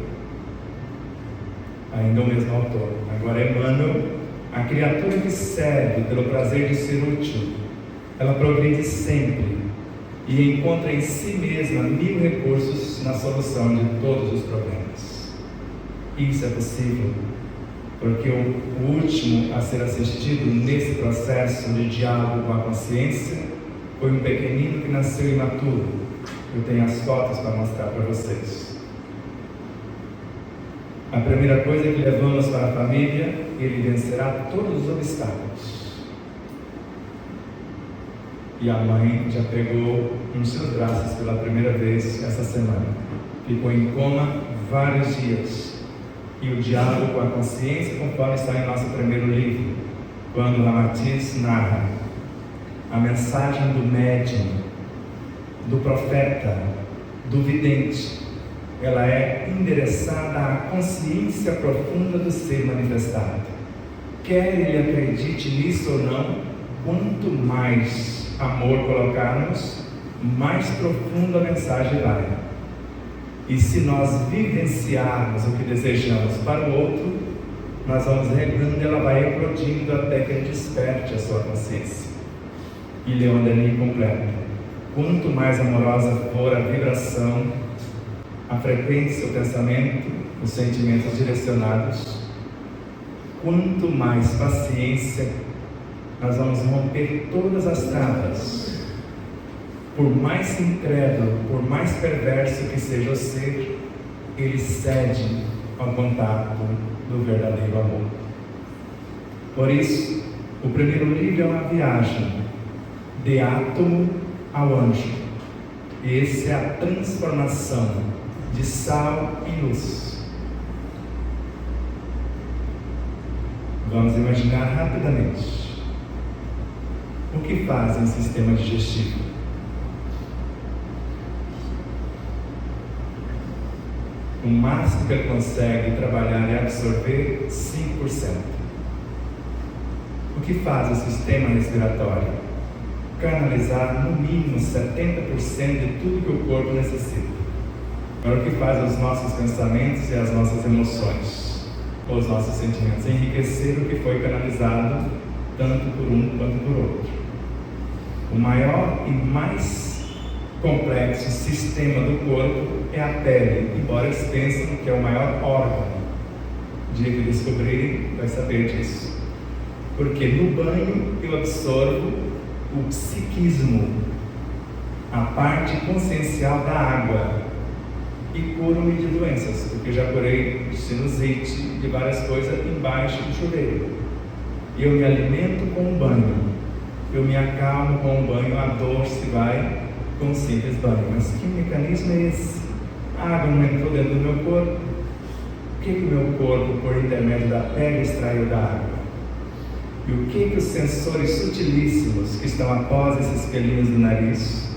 Ainda o mesmo autor. Agora Emmanuel, a criatura que serve pelo prazer de ser útil, ela progride sempre e encontra em si mesma 1000 recursos na solução de todos os problemas. Isso é possível porque o último a ser assistido nesse processo de diálogo com a consciência foi um pequenino que nasceu imaturo. Eu tenho as fotos para mostrar para vocês. A primeira coisa que levamos para a família, ele vencerá todos os obstáculos. E a mãe já pegou nos seus braços pela primeira vez essa semana. Ficou em coma vários dias. E o diálogo com a consciência, conforme está em nosso primeiro livro, quando Ramatiz narra a mensagem do médium, do profeta, do vidente, ela é endereçada à consciência profunda do ser manifestado. Quer ele acredite nisso ou não, quanto mais amor colocarmos, mais profunda a mensagem vai. E se nós vivenciarmos o que desejamos para o outro, nós vamos regando e ela vai eclodindo até que ele desperte a sua consciência. E Leon Denis completa: quanto mais amorosa for a vibração, a frequência, o pensamento, os sentimentos direcionados, quanto mais paciência, nós vamos romper todas as travas. Por mais incrédulo, por mais perverso que seja o ser, ele cede ao contato do verdadeiro amor. Por isso, o primeiro livro é uma viagem de átomo ao anjo. E essa é a transformação de sal em luz. Vamos imaginar rapidamente o que faz um sistema digestivo. O máximo que ele consegue trabalhar e absorver 5%. O que faz o sistema respiratório? Canalizar no mínimo 70% de tudo que o corpo necessita. Agora, o que faz os nossos pensamentos e as nossas emoções, ou os nossos sentimentos? Enriquecer o que foi canalizado, tanto por um quanto por outro. O maior e mais complexo sistema do corpo é a pele, embora eles pensem que é o maior órgão. O dia que descobrirem, vai saber disso. Porque no banho eu absorvo o psiquismo, a parte consciencial da água, e curo-me de doenças, porque já curei de sinusite, de várias coisas embaixo do chuveiro. Eu me alimento com o banho, eu me acalmo com o banho, a dor se vai com um simples banho. Mas que mecanismo é esse? A água não entrou dentro do meu corpo? O que o meu corpo, por intermédio da pele, extraiu da água? E o que os sensores sutilíssimos que estão após esses pelinhos do nariz,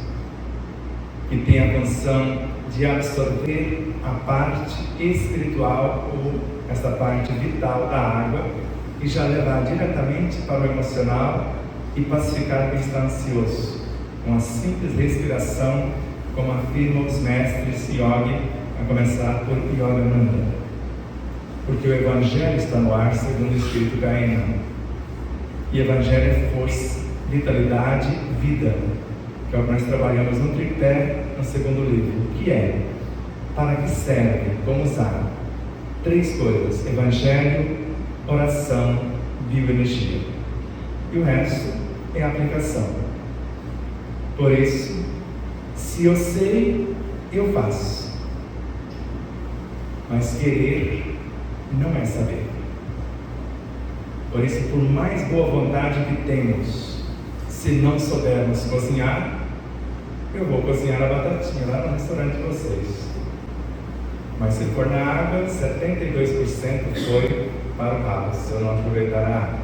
que tem a função de absorver a parte espiritual ou essa parte vital da água e já levar diretamente para o emocional e pacificar quem está ansioso? Uma simples respiração, como afirmam os mestres yogi, a começar por Yogananda. Porque o Evangelho está no ar, segundo o Espírito Gaena. E Evangelho é força, vitalidade, vida, que é o que nós trabalhamos no tripé, no segundo livro. O que é? Para que serve? Como usar? 3 coisas: Evangelho, oração, bioenergia. E o resto é a aplicação. Por isso, se eu sei, eu faço. Mas querer não é saber. Por isso, por mais boa vontade que temos, se não soubermos cozinhar, eu vou cozinhar a batatinha lá no restaurante de vocês. Mas se for na água, 72% foi para o ralo, se eu não aproveitar a água.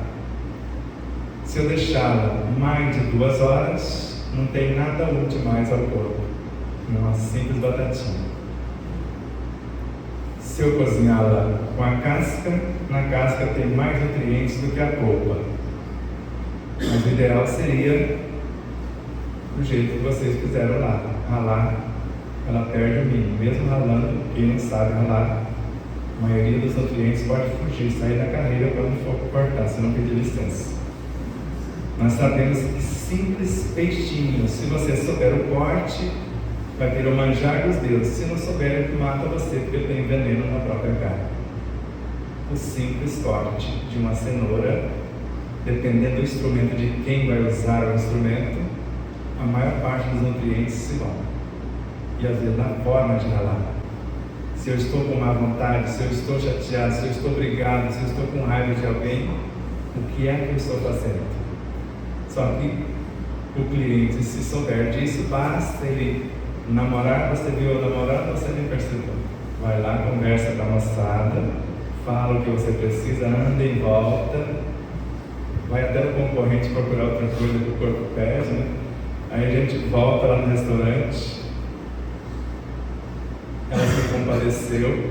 Se eu deixá-la mais de 2 horas, não tem nada útil mais ao corpo. Uma simples batatinha. Se eu cozinhá-la com a casca, na casca tem mais nutrientes do que a polpa. Mas o ideal seria do jeito que vocês fizeram lá, ralar, ela perde o mínimo. Mesmo ralando, quem não sabe ralar, a maioria dos nutrientes pode fugir, sair da carreira quando for cortar, se não pedir licença. Nós sabemos que simples peixinho, se você souber o corte, vai ter o manjar dos deuses. Se não souber, ele mata você, porque tem veneno na própria carne. O simples corte de uma cenoura, dependendo do instrumento de quem vai usar o instrumento, a maior parte dos nutrientes se vão. E às vezes na forma de ralar. Se eu estou com má vontade, se eu estou chateado, se eu estou brigado, se eu estou com raiva de alguém, o que é que eu estou fazendo? Só que o cliente, se souber disso, basta ele namorar, você viu o namorado, você nem percebeu. Vai lá, conversa com a moçada, fala o que você precisa, anda em volta, vai até o concorrente procurar outra coisa que o corpo pede, né? Aí a gente volta lá no restaurante, ela se compadeceu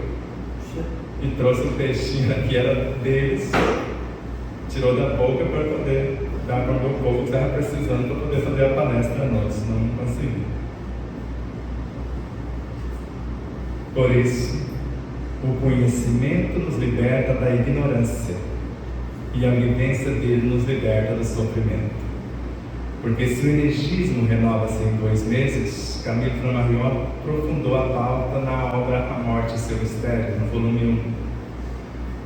e trouxe um peixinho que era deles, tirou da boca para poder dar para o meu povo que estava precisando para poder fazer a palestra à noite, senão não consegui. Por isso, o conhecimento nos liberta da ignorância e a vivência dele nos liberta do sofrimento. Porque se o heregismo renova-se em 2 meses, Camille Flammarion aprofundou a pauta na obra A Morte e Seu Mistério, no volume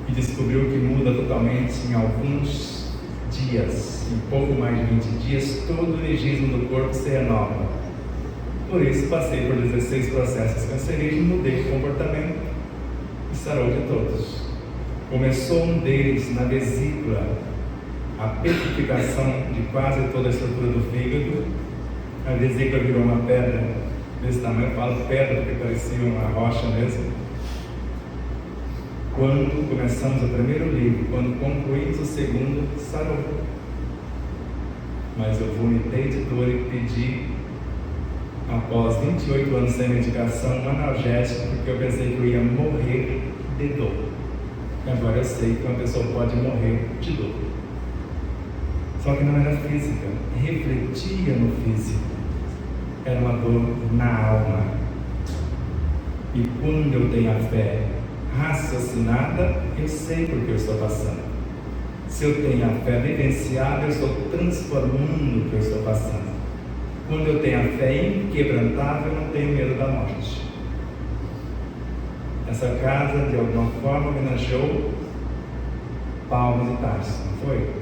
1, e descobriu que muda totalmente em alguns dias, em pouco mais de 20 dias, todo o heregismo do corpo se renova. Por isso passei por 16 processos cancerígenos, mudei o comportamento e sarou de todos. Começou um deles na vesícula, a petrificação de quase toda a estrutura do fígado. A vesícula virou uma pedra desse tamanho, eu falo pedra porque parecia uma rocha mesmo. Quando começamos o primeiro livro, quando concluímos o segundo, sarou. Mas eu vomitei de dor e pedi, após 28 anos sem medicação, um analgésico, porque eu pensei que eu ia morrer de dor. Agora eu sei que uma pessoa pode morrer de dor. Só que não era física, refletia no físico. Era uma dor na alma. E quando eu tenho a fé raciocinada, eu sei por que eu estou passando. Se eu tenho a fé vivenciada, eu estou transformando o que eu estou passando. Quando eu tenho a fé inquebrantável, eu não tenho medo da morte. Essa casa, de alguma forma, homenageou Paulo de Tarso, não foi?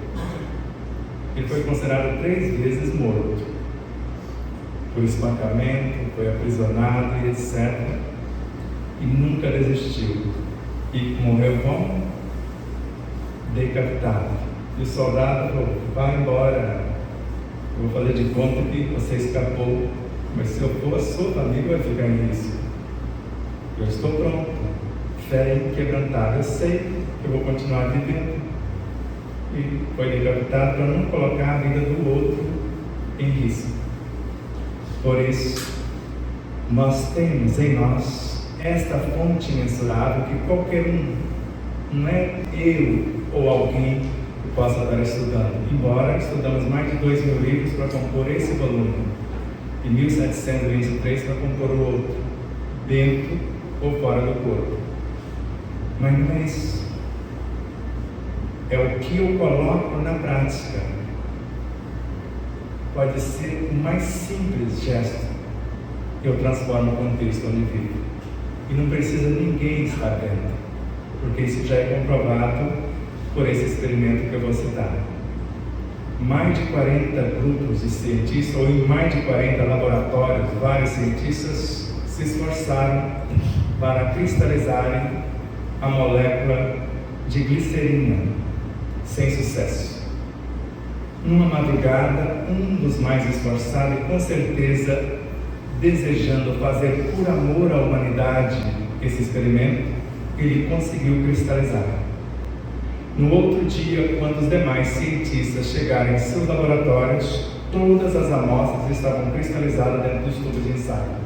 Ele foi considerado 3 vezes morto, por espancamento, foi aprisionado e etc. E nunca desistiu. E morreu como? Decapitado. E o soldado falou: vai embora, eu vou fazer de conta que você escapou, mas se eu for, a sua família vai ficar em risco. Eu estou pronto, fé inquebrantável, eu sei que eu vou continuar vivendo. E foi decapitado para não colocar a vida do outro em risco. Por isso, nós temos em nós esta fonte imensurável que qualquer um, não é eu ou alguém que possa estar estudando, embora estudamos mais de 2.000 livros para compor esse volume e 1.723 para compor o outro, dentro ou fora do corpo. Mas não é isso. É o que eu coloco na prática. Pode ser o mais simples gesto. Eu transformo o contexto onde vivo. E não precisa ninguém estar vendo, porque isso já é comprovado por esse experimento que eu vou citar. Mais de 40 grupos de cientistas, ou em mais de 40 laboratórios, vários cientistas se esforçaram para cristalizarem a molécula de glicerina, sem sucesso. Numa madrugada, um dos mais esforçados, com certeza desejando fazer por amor à humanidade esse experimento, ele conseguiu cristalizar. No outro dia, quando os demais cientistas chegaram em seus laboratórios, todas as amostras estavam cristalizadas dentro dos tubos de ensaio.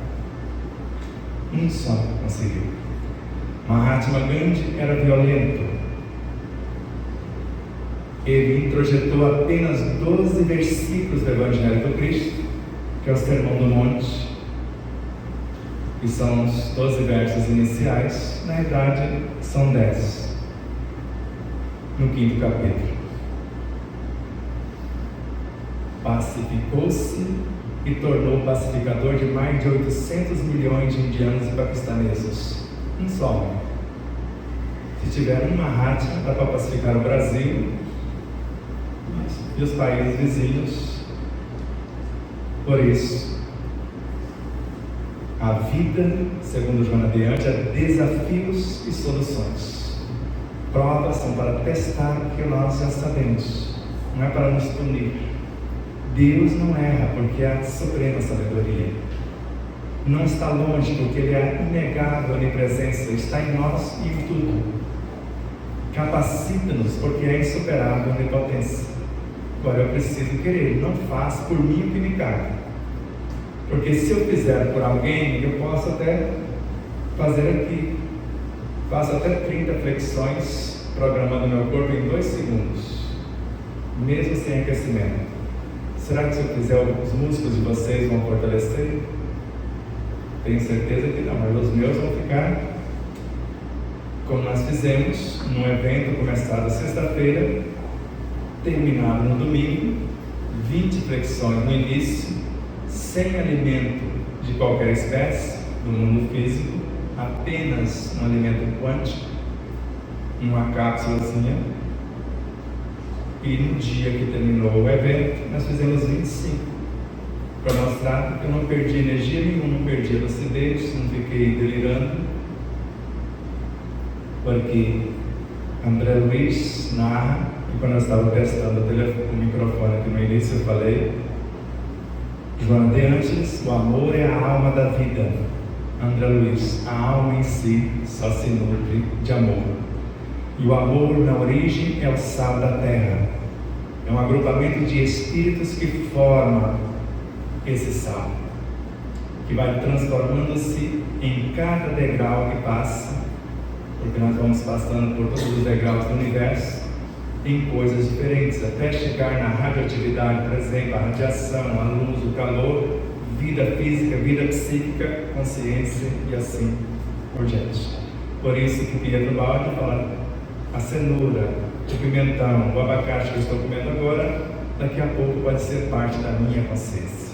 Um só conseguiu. Mahatma Gandhi era violento. Ele introjetou apenas 12 versículos do Evangelho do Cristo, que é o Sermão do Monte, que são os 12 versos iniciais, na verdade são 10, no 5º capítulo. Pacificou-se e tornou pacificador de mais de 800 milhões de indianos e paquistaneses. Um só homem. Se tiver um Mahatma, dá para pacificar o Brasil e os países vizinhos. Por isso, a vida, segundo Joana de Ângeles, é desafios e soluções. Provas são para testar o que nós já sabemos, não é para nos punir. Deus não erra porque é a suprema sabedoria. Não está longe porque Ele é a inegável onipresença, está em nós e em tudo. Capacita-nos porque é insuperável a onipotência. Agora eu preciso querer, não faço por mim o que me cabe. Porque se eu fizer por alguém, eu posso até fazer aqui. Faço até 30 flexões, programando meu corpo em 2 segundos, mesmo sem aquecimento. Será que se eu fizer, os músculos de vocês vão fortalecer? Tenho certeza que não, mas os meus vão ficar como nós fizemos num evento começado sexta-feira, terminado no domingo, 20 flexões no início, sem alimento de qualquer espécie do mundo físico, apenas um alimento quântico, uma cápsulazinha. E no dia que terminou o evento, nós fizemos 25, para mostrar que eu não perdi energia nenhuma, não perdi a lucidez, não fiquei delirando, porque André Luiz narra, e quando eu estava testando o microfone aqui no início, eu falei: Joana de Ângeles, o amor é a alma da vida. André Luiz, a alma em si só se nutre de amor. E o amor, na origem, é o sal da terra. É um agrupamento de espíritos que forma esse sal, que vai transformando-se em cada degrau que passa, porque nós vamos passando por todos os degraus do universo, em coisas diferentes, até chegar na radioatividade, por exemplo, a radiação, a luz, o calor, vida física, vida psíquica, consciência e assim por diante. Por isso que Pietro Baldi fala: a cenoura, o pimentão, o abacate que eu estou comendo agora, daqui a pouco pode ser parte da minha consciência.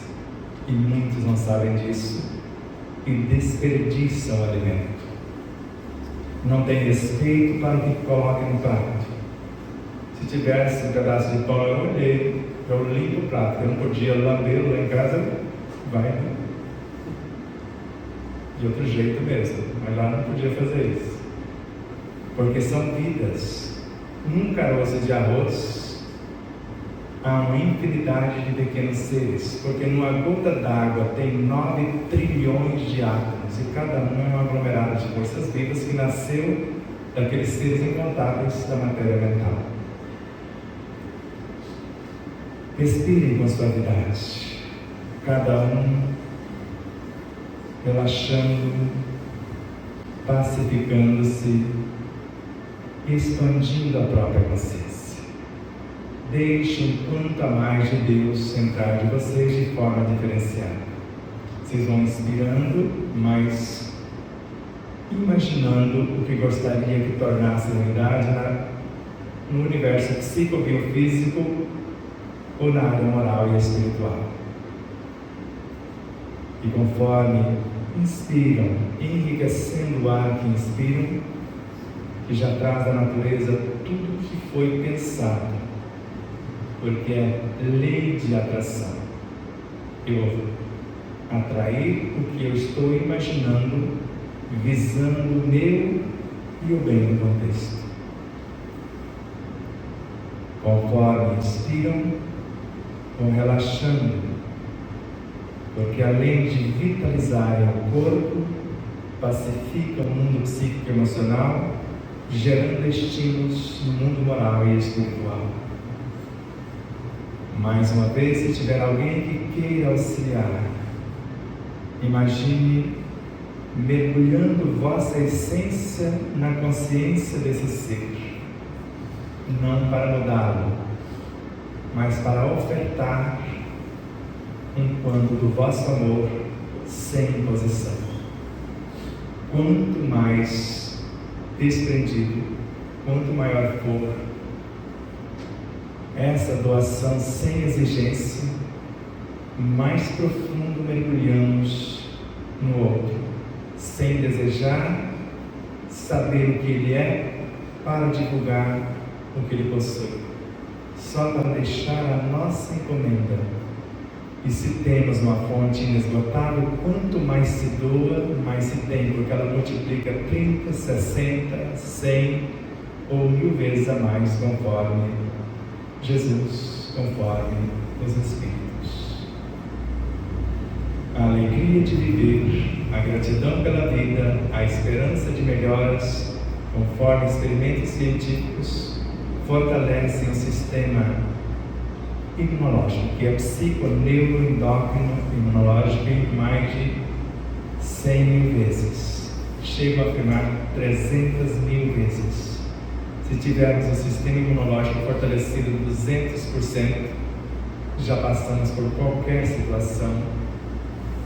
E muitos não sabem disso e desperdiçam o alimento. Não tem respeito para o que colocam no prato. Se tivesse um pedaço de pão, eu olhei, eu limpo o prato, eu não podia lambê-lo lá em casa, vai de outro jeito mesmo, mas lá não podia fazer isso. Porque são vidas. Num caroço de arroz há uma infinidade de pequenos seres, porque numa gota d'água tem 9 trilhões de átomos, e cada um é um aglomerado de forças vivas que nasceu daqueles seres incontáveis da matéria mental. Respirem com suavidade, cada um relaxando, pacificando-se, expandindo a própria consciência. Deixem quanto a mais de Deus entrar de vocês de forma diferenciada. Vocês vão inspirando, mas imaginando o que gostaria que tornasse a unidade no universo psicobiofísico ou na área moral e espiritual. E conforme inspiram, enriquecendo o ar que inspiram, que já traz da natureza tudo que foi pensado, porque é lei de atração. Eu vou atrair o que eu estou imaginando, visando o meu e o bem do contexto. Conforme inspiram, vão relaxando, porque além de vitalizarem o corpo, pacificam o mundo psíquico e emocional, gerando estímulos no mundo moral e espiritual. Mais uma vez, se tiver alguém que queira auxiliar, imagine mergulhando vossa essência na consciência desse ser, não para mudá-lo, mas para ofertar um quanto do vosso amor sem imposição. Quanto mais desprendido, quanto maior for essa doação sem exigência, mais profundo mergulhamos no outro, sem desejar saber o que ele é para divulgar o que ele possui, só para deixar a nossa encomenda. E se temos uma fonte inesgotável, quanto mais se doa, mais se tem, porque ela multiplica 30, 60, 100 ou 1000 vezes a mais, conforme Jesus, conforme os Espíritos. A alegria de viver, a gratidão pela vida, a esperança de melhoras, conforme experimentos científicos, fortalecem o sistema imunológico, que é psico-neuroendócrino imunológico, em mais de 100.000 vezes. Chego a afirmar 300.000 vezes. Se tivermos o sistema imunológico fortalecido 200%, já passamos por qualquer situação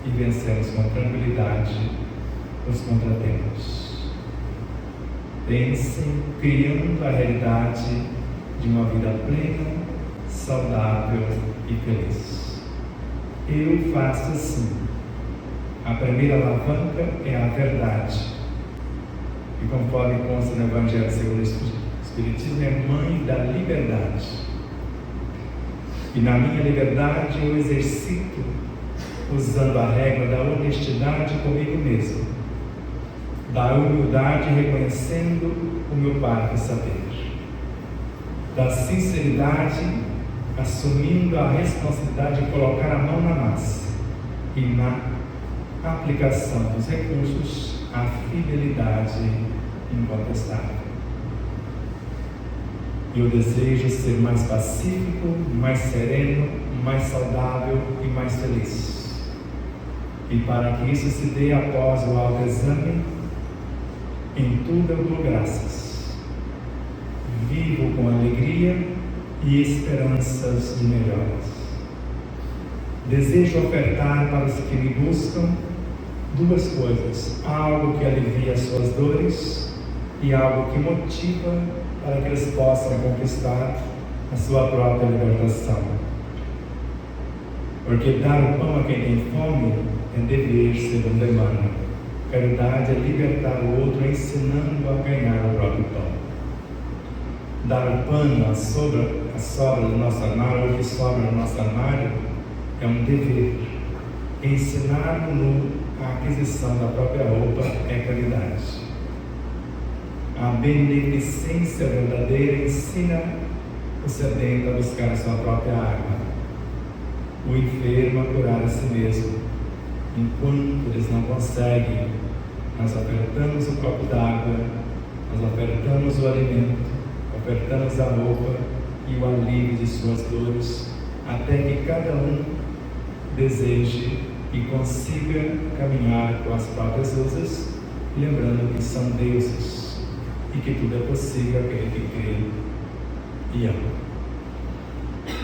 e vencemos com tranquilidade os contratempos. Pensem criando a realidade de uma vida plena, saudável e feliz. Eu faço assim. A primeira alavanca é a verdade, e conforme consta no Evangelho segundo o Espiritismo, é mãe da liberdade. E na minha liberdade eu exercito usando a regra da honestidade comigo mesmo, da humildade reconhecendo o meu parco saber, da sinceridade assumindo a responsabilidade de colocar a mão na massa, e na aplicação dos recursos, a fidelidade incontestável. Eu desejo ser mais pacífico, mais sereno, mais saudável e mais feliz. E para que isso se dê após o autoexame, em tudo eu dou graças. Vivo com alegria e esperanças de melhoras. Desejo ofertar para os que me buscam duas coisas: algo que alivia as suas dores e algo que motiva para que eles possam conquistar a sua própria libertação. Porque dar o pão a quem tem fome é dever segundo Emmanuel. Caridade é libertar o outro ensinando a ganhar o próprio pão. Dar o pano à sobra do nosso armário, ou que sobra no nosso armário, é um dever. Ensinar o nu a aquisição da própria roupa é caridade. A beneficência verdadeira ensina o sedento a buscar a sua própria água, o enfermo a curar a si mesmo. Enquanto eles não conseguem, nós ofertamos o copo d'água, nós ofertamos o alimento, ofertamos a roupa e o alívio de suas dores, até que cada um deseje e consiga caminhar com as próprias asas, lembrando que são deuses e que tudo é possível aquele que crê e ama.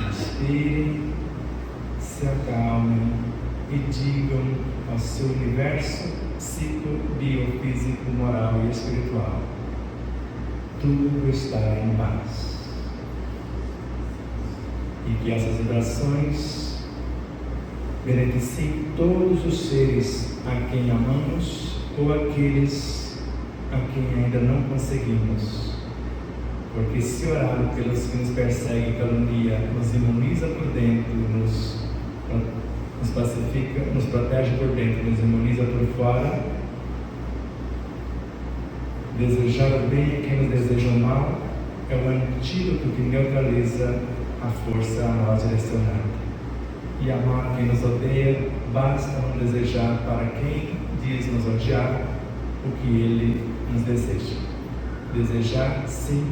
Inspirem, se acalmem e digam ao seu universo psico, biofísico, moral e espiritual: tudo está em paz. E que essas vibrações beneficiem todos os seres a quem amamos ou aqueles a quem ainda não conseguimos. Porque se orar pelos que nos perseguem e caluniam, nos imuniza por dentro, nos pacifica, nos protege por dentro, nos imuniza por fora, desejar o bem a quem nos deseja o mal é o antídoto que neutraliza a força a nós direcionada. e amar quem nos odeia, basta não desejar para quem diz nos odiar o que ele nos deseja. Desejar, sim,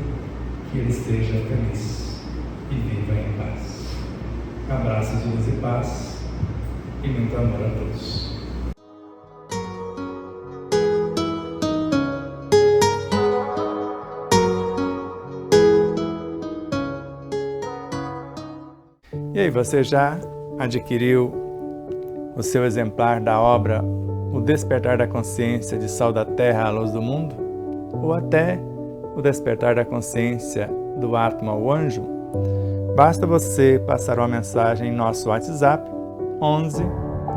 que ele seja feliz e viva em paz. Abraços de luz e paz e muito amor a todos. E aí, você já adquiriu o seu exemplar da obra O Despertar da Consciência de Sal da Terra à Luz do Mundo? Ou até O Despertar da Consciência do Atma, o Anjo? Basta você passar uma mensagem em nosso WhatsApp 11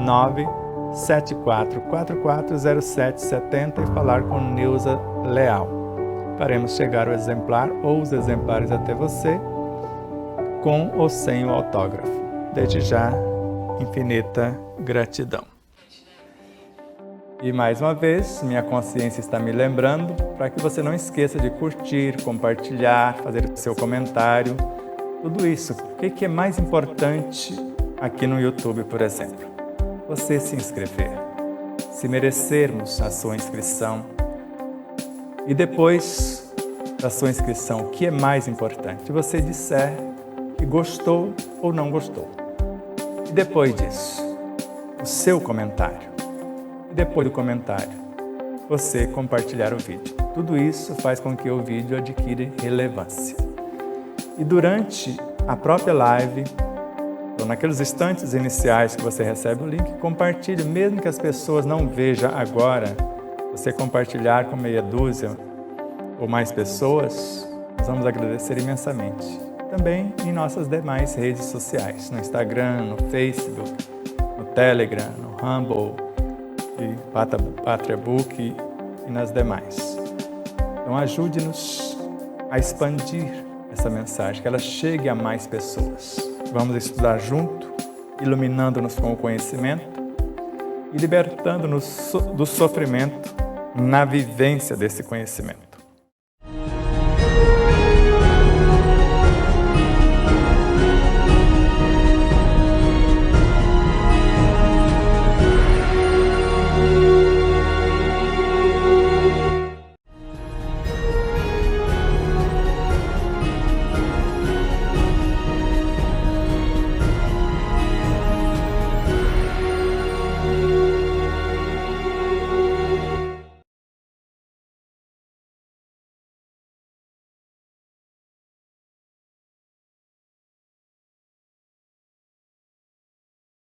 9 74440770 e falar com Neuza Leal. Faremos chegar o exemplar ou os exemplares até você, com ou sem o autógrafo. Desde já, infinita gratidão. E mais uma vez, minha consciência está me lembrando para que você não esqueça de curtir, compartilhar, fazer seu comentário, tudo isso. O que é mais importante aqui no YouTube, por exemplo? Você se inscrever. Se merecermos a sua inscrição. E depois da sua inscrição, o que é mais importante? Você disser que gostou ou não gostou. E depois disso, o seu comentário. E depois do comentário, você compartilhar o vídeo. Tudo isso faz com que o vídeo adquira relevância. E durante a própria live, ou naqueles instantes iniciais que você recebe o link, compartilhe, mesmo que as pessoas não vejam agora, você compartilhar com meia dúzia ou mais pessoas, nós vamos agradecer imensamente. Também em nossas demais redes sociais, no Instagram, no Facebook, no Telegram, no Rumble, e Patriabook e nas demais. Então ajude-nos a expandir essa mensagem, que ela chegue a mais pessoas. Vamos estudar junto, iluminando-nos com o conhecimento e libertando-nos do sofrimento na vivência desse conhecimento.